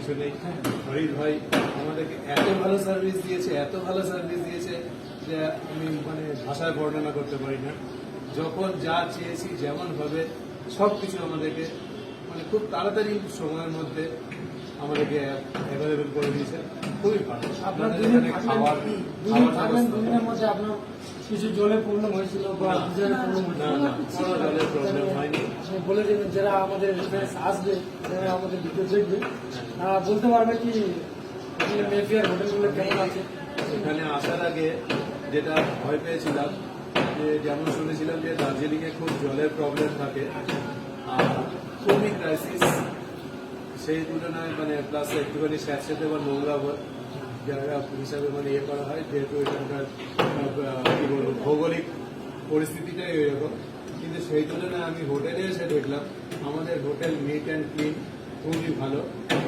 কিছু নেই। ফরিদ ভাই আমাদেরকে এত ভালো সার্ভিস দিয়েছে যে আমি মানে ভাষায় বর্ণনা করতে পারি না। যখন যা চেয়েছি যেমন ভাবে সবকিছু আমাদেরকে মানে খুব তাড়াতাড়ি সময়ের মধ্যে আমাদেরকে অ্যাভেলেবেল করে দিয়েছে। খুবই ভালো। আপনাদের এখানে খাবার দুদিনের মধ্যে আপনার কিছু জলের প্রবলেম হয়েছিল বা ডিজেলের প্রবলেম না হয়েছিল? না কোনো জলের প্রবলেম হয়নি। আপনি বলে দেবেন যারা আমাদের আসবে, যারা আমাদের ভিডিও দেখবে, তারা বলতে পারবে কি মেফিয়ার হোটেলগুলো কেমন আছে? এখানে আসার আগে যেটা ভয় পেয়েছিলাম যে যেমন শুনেছিলাম যে দার্জিলিংয়ে খুব জলের প্রবলেম থাকে আর খুবই ক্রাইসিস, সেই তুলনায় মানে প্লাস একটুখানি স্যাঁতস্যাঁতে বা নোংরা জায়গা হিসাবে মানে ইয়ে করা হয়, যেহেতু এখানকার কি বলবো ভৌগোলিক পরিস্থিতিটাই এরকম। কিন্তু সেই তুলনায় আমি হোটেলে এসে দেখলাম আমাদের হোটেল নিট অ্যান্ড ক্লিন, খুবই ভালো।